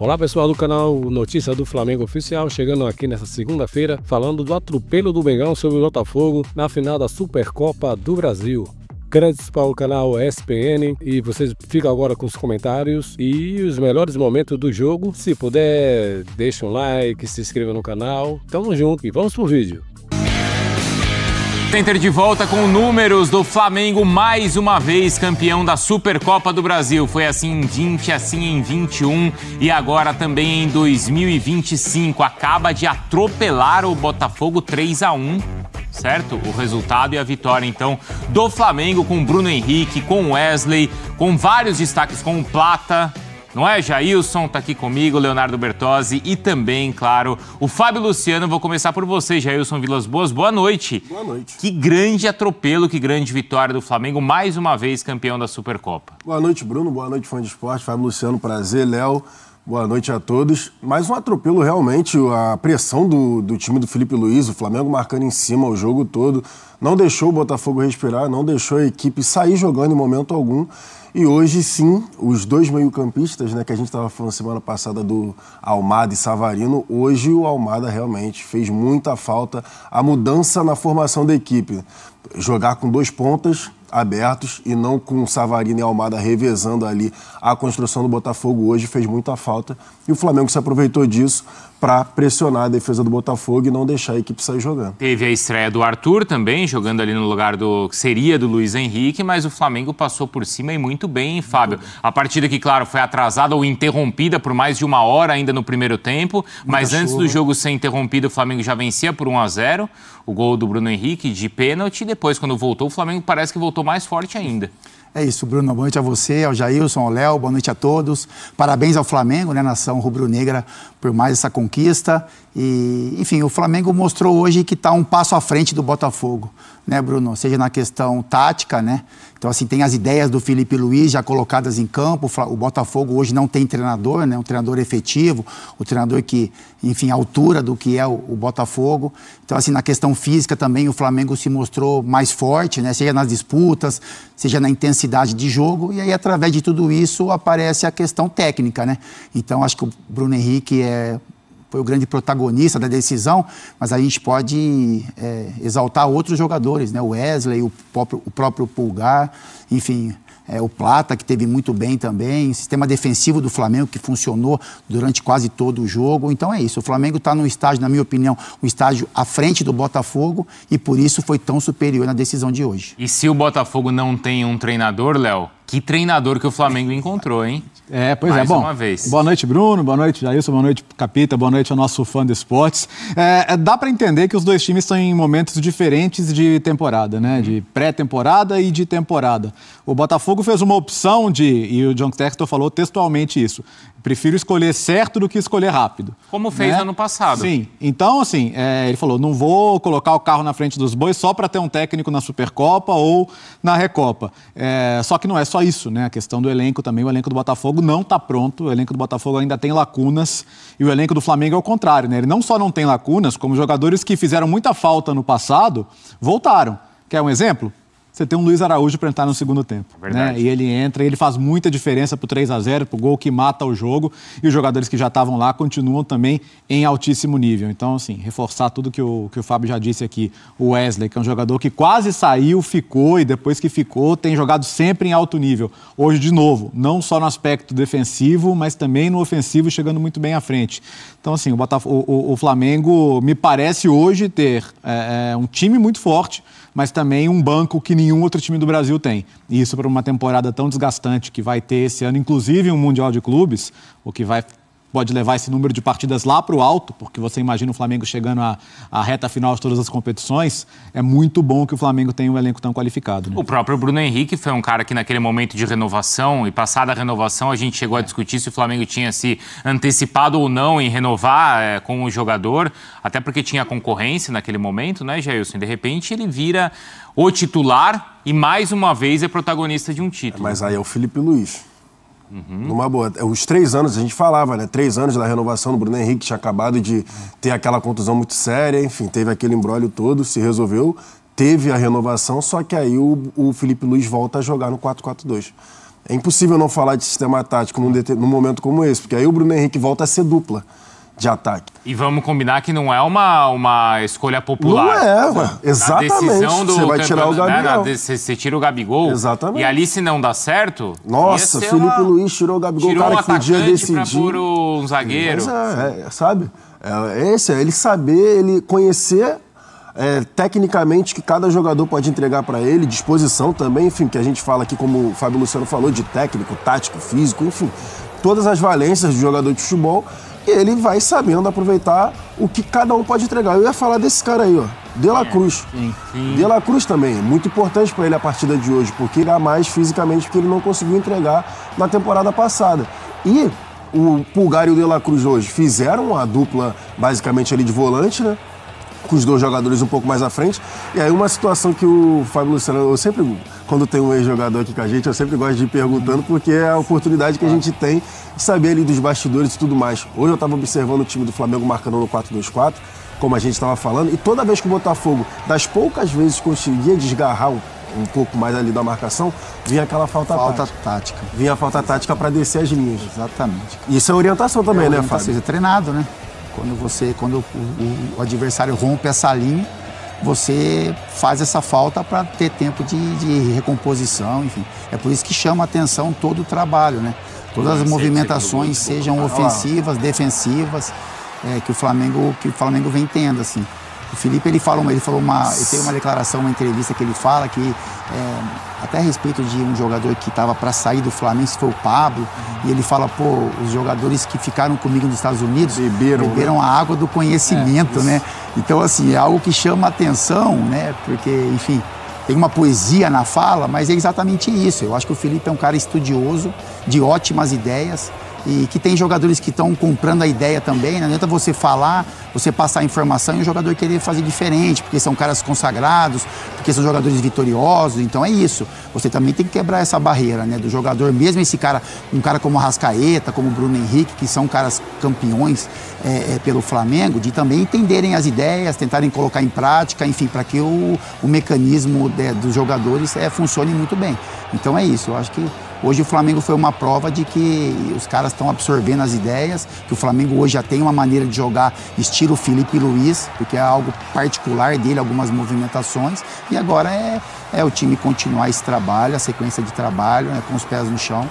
Olá pessoal do canal Notícia do Flamengo Oficial, chegando aqui nessa segunda-feira falando do atropelo do Mengão sobre o Botafogo na final da Supercopa do Brasil. Créditos para o canal ESPN e vocês ficam agora com os comentários e os melhores momentos do jogo. Se puder, deixa um like, se inscreva no canal. Tamo junto e vamos pro vídeo. Center de volta com números do Flamengo, mais uma vez campeão da Supercopa do Brasil. Foi assim em 20, assim em 21 e agora também em 2025. Acaba de atropelar o Botafogo 3-1, certo? O resultado e a vitória, então, do Flamengo com Bruno Henrique, com Wesley, com vários destaques, com o Plata. Não é? Jailson tá aqui comigo, Leonardo Bertozzi e também, claro, o Fábio Luciano. Vou começar por você, Jailson Vilas Boas. Boa noite. Boa noite. Que grande atropelo, que grande vitória do Flamengo, mais uma vez campeão da Supercopa. Boa noite, Bruno. Boa noite, fã de esporte. Fábio Luciano, prazer. Léo, boa noite a todos. Mais um atropelo, realmente, a pressão do time do Felipe Luiz, o Flamengo marcando em cima o jogo todo, não deixou o Botafogo respirar, não deixou a equipe sair jogando em momento algum. E hoje, sim, os dois meio-campistas, né, que a gente estava falando semana passada do Almada e Savarino, hoje o Almada realmente fez muita falta a mudança na formação da equipe. Jogar com dois pontas abertos e não com Savarino e Almada revezando ali a construção do Botafogo hoje fez muita falta. E o Flamengo se aproveitou disso para pressionar a defesa do Botafogo e não deixar a equipe sair jogando. Teve a estreia do Arthur também, jogando ali no lugar que seria do Luiz Henrique, mas o Flamengo passou por cima e muito bem, hein, Fábio? A partida que, claro, foi atrasada ou interrompida por mais de uma hora ainda no primeiro tempo, mas antes do jogo ser interrompido, o Flamengo já vencia por 1-0, o gol do Bruno Henrique de pênalti, e depois, quando voltou, o Flamengo parece que voltou mais forte ainda. É isso, Bruno. Boa noite a você, ao Jailson, ao Léo, boa noite a todos. Parabéns ao Flamengo, né, nação rubro-negra, por mais essa conquista. E, enfim, o Flamengo mostrou hoje que está um passo à frente do Botafogo, né, Bruno? Seja na questão tática, né? Então, assim, tem as ideias do Felipe Luiz já colocadas em campo. O Botafogo hoje não tem treinador, né? Um treinador efetivo, um treinador que, enfim, à altura do que é o Botafogo. Então, assim, na questão física também o Flamengo se mostrou mais forte, né? Seja nas disputas, seja na intensidade de jogo. E aí, através de tudo isso, aparece a questão técnica, né? Então, acho que o Bruno Henrique foi o grande protagonista da decisão, mas a gente pode exaltar outros jogadores, né? O Wesley, o próprio Pulgar, enfim, o Plata, que teve muito bem também, o sistema defensivo do Flamengo que funcionou durante quase todo o jogo. Então é isso, o Flamengo está num estágio, na minha opinião, um estágio à frente do Botafogo e por isso foi tão superior na decisão de hoje. E se o Botafogo não tem um treinador, Léo, que treinador que o Flamengo encontrou, hein? Pois mais bom, uma vez. Boa noite, Bruno, boa noite, Jailson, boa noite, Capita, boa noite ao nosso fã de esportes. Dá para entender que os dois times estão em momentos diferentes de temporada, né? De pré-temporada e de temporada. O Botafogo fez uma opção e o John Textor falou textualmente isso, prefiro escolher certo do que escolher rápido. Como fez ano passado. Sim, então assim, ele falou, não vou colocar o carro na frente dos bois só para ter um técnico na Supercopa ou na Recopa. Só que não é só isso, né? A questão do elenco também, o elenco do Botafogo não está pronto, o elenco do Botafogo ainda tem lacunas e o elenco do Flamengo é o contrário, né? Ele não só não tem lacunas, como jogadores que fizeram muita falta no passado voltaram. Quer um exemplo? Você tem um Luiz Araújo para entrar no segundo tempo. Né? E ele entra, e ele faz muita diferença pro 3-0, pro gol que mata o jogo. E os jogadores que já estavam lá continuam também em altíssimo nível. Então, assim, reforçar tudo que o Fábio já disse aqui. O Wesley, que é um jogador que quase saiu, ficou, e depois que ficou, tem jogado sempre em alto nível. Hoje, de novo, não só no aspecto defensivo, mas também no ofensivo, chegando muito bem à frente. Então, assim, o Flamengo me parece hoje ter um time muito forte, mas também um banco que nenhum outro time do Brasil tem. E isso para uma temporada tão desgastante que vai ter esse ano, inclusive um Mundial de Clubes, o que pode levar esse número de partidas lá para o alto, porque você imagina o Flamengo chegando à reta final de todas as competições, é muito bom que o Flamengo tenha um elenco tão qualificado. Né? O próprio Bruno Henrique foi um cara que naquele momento de renovação, e passada a renovação, a gente chegou a discutir se o Flamengo tinha se antecipado ou não em renovar com o jogador, até porque tinha concorrência naquele momento, né, Jailson? E de repente ele vira o titular e mais uma vez é protagonista de um título. Mas aí é o Felipe Luiz. Numa boa. Os 3 anos, a gente falava, né? 3 anos da renovação do Bruno Henrique, tinha acabado de ter aquela contusão muito séria, enfim, teve aquele imbróglio todo, se resolveu, teve a renovação, só que aí o Felipe Luiz volta a jogar no 4-4-2. É impossível não falar de sistema tático num momento como esse, porque aí o Bruno Henrique volta a ser dupla de ataque. E vamos combinar que não é uma escolha popular. Não é, ué. Exatamente. A decisão do você vai tirar o Gabigol. Você tira o Gabigol. Exatamente. E ali, se não dá certo... Nossa, Felipe Luiz tirou o Gabigol, tirou cara um que podia decidir. pra pôr um zagueiro. Mas sabe? Ele saber, ele conhecer tecnicamente que cada jogador pode entregar para ele, disposição também, enfim, que a gente fala aqui, como o Fábio Luciano falou, de técnico, tático, físico, enfim, todas as valências do jogador de futebol, e ele vai sabendo aproveitar o que cada um pode entregar. Eu ia falar desse cara aí, ó, De La Cruz. De La Cruz também, muito importante para ele a partida de hoje, porque ele é mais fisicamente, porque ele não conseguiu entregar na temporada passada. E o Pulgar e o De La Cruz hoje fizeram a dupla basicamente ali de volante, né? Com os dois jogadores um pouco mais à frente. E aí uma situação que o Fábio Luciano, eu sempre, quando tem um ex-jogador aqui com a gente, eu sempre gosto de ir perguntando, porque é a oportunidade que a gente tem de saber ali dos bastidores e tudo mais. Hoje eu estava observando o time do Flamengo marcando no 4-2-4, como a gente estava falando, e toda vez que o Botafogo, das poucas vezes conseguia desgarrar um pouco mais ali da marcação, vinha aquela falta tática. Vinha a falta tática para descer as linhas. Exatamente. Isso é orientação também, né, Fábio? É treinado, né? Quando o adversário rompe essa linha, você faz essa falta para ter tempo de recomposição, enfim. É por isso que chama a atenção todo o trabalho, né? Todas as movimentações, sejam ofensivas, defensivas, que o Flamengo vem tendo, assim. O Felipe, ele tem uma declaração, uma entrevista que ele fala que, até a respeito de um jogador que estava para sair do Flamengo, se foi o Pablo, e ele fala, os jogadores que ficaram comigo nos Estados Unidos beberam a água do conhecimento, né? Então, assim, é algo que chama a atenção, né? Porque, enfim, tem uma poesia na fala, mas é exatamente isso. Eu acho que o Felipe é um cara estudioso, de ótimas ideias, e que tem jogadores que estão comprando a ideia também. Não adianta você falar, você passar a informação e o jogador querer fazer diferente, porque são caras consagrados, porque são jogadores vitoriosos. Então é isso. Você também tem que quebrar essa barreira, né, do jogador, mesmo esse cara, um cara como o Arrascaeta, como o Bruno Henrique, que são caras campeões pelo Flamengo, de também entenderem as ideias, tentarem colocar em prática, enfim, para que o mecanismo dos jogadores funcione muito bem. Então é isso. Eu acho que hoje o Flamengo foi uma prova de que os caras estão absorvendo as ideias, que o Flamengo hoje já tem uma maneira de jogar estilo Felipe Luiz, porque é algo particular dele, algumas movimentações, e agora é o time continuar esse trabalho, a sequência de trabalho, né, com os pés no chão,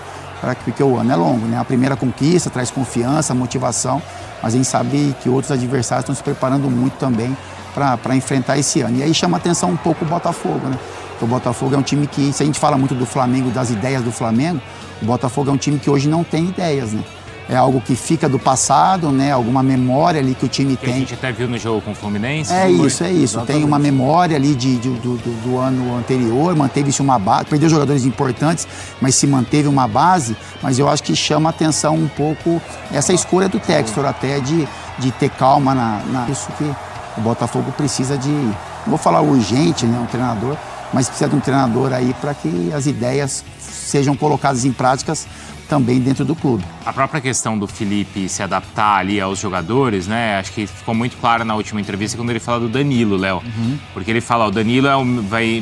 porque o ano é longo, né? A primeira conquista traz confiança, motivação, mas a gente sabe que outros adversários estão se preparando muito também para enfrentar esse ano. E aí chama atenção um pouco o Botafogo, né? O Botafogo é um time que, se a gente fala muito do Flamengo, das ideias do Flamengo, o Botafogo é um time que hoje não tem ideias, né? É algo que fica do passado, né? Alguma memória ali que o time tem. A gente até viu no jogo com o Fluminense. É isso. Exatamente. Tem uma memória ali do ano anterior, manteve-se uma base, perdeu jogadores importantes, mas se manteve uma base. Mas eu acho que chama atenção um pouco essa escolha do Textor até de ter calma isso que o Botafogo precisa de, não vou falar urgente, né? Um treinador, mas precisa de um treinador aí para que as ideias sejam colocadas em práticas também dentro do clube. A própria questão do Felipe se adaptar ali aos jogadores, né? Acho que ficou muito claro na última entrevista quando ele fala do Danilo, Léo. Porque ele fala, o Danilo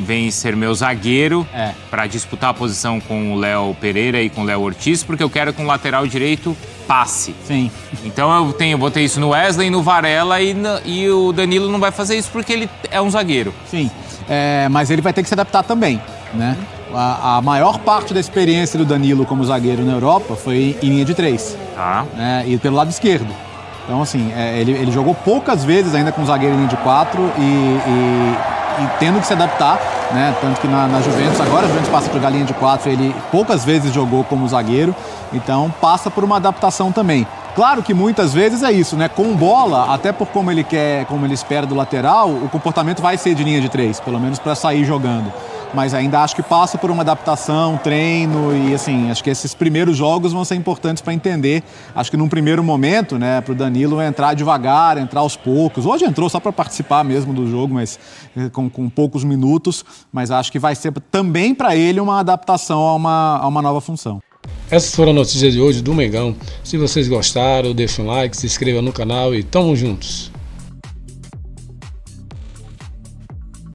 vem ser meu zagueiro para disputar a posição com o Léo Pereira e com o Léo Ortiz, porque eu quero que um lateral direito passe. Sim. Então eu vou ter isso no Wesley, no Varela e o Danilo não vai fazer isso porque ele é um zagueiro. Sim, mas ele vai ter que se adaptar também, né? A maior parte da experiência do Danilo como zagueiro na Europa foi em linha de 3, né? E pelo lado esquerdo. Então, assim, ele jogou poucas vezes ainda com zagueiro em linha de 4 e tendo que se adaptar, né? Tanto que na Juventus, agora a Juventus passa por jogar linha de 4, ele poucas vezes jogou como zagueiro, então passa por uma adaptação também. Claro que muitas vezes é isso, né? Com bola, até por como ele quer, como ele espera do lateral, o comportamento vai ser de linha de 3, pelo menos para sair jogando. Mas ainda acho que passa por uma adaptação, treino e, assim, acho que esses primeiros jogos vão ser importantes para entender. Acho que num primeiro momento, né, para o Danilo entrar devagar, entrar aos poucos. Hoje entrou só para participar mesmo do jogo, mas com poucos minutos. Mas acho que vai ser também para ele uma adaptação a uma nova função. Essas foram as notícias de hoje do Mengão. Se vocês gostaram, deixem um like, se inscrevam no canal e tamo juntos.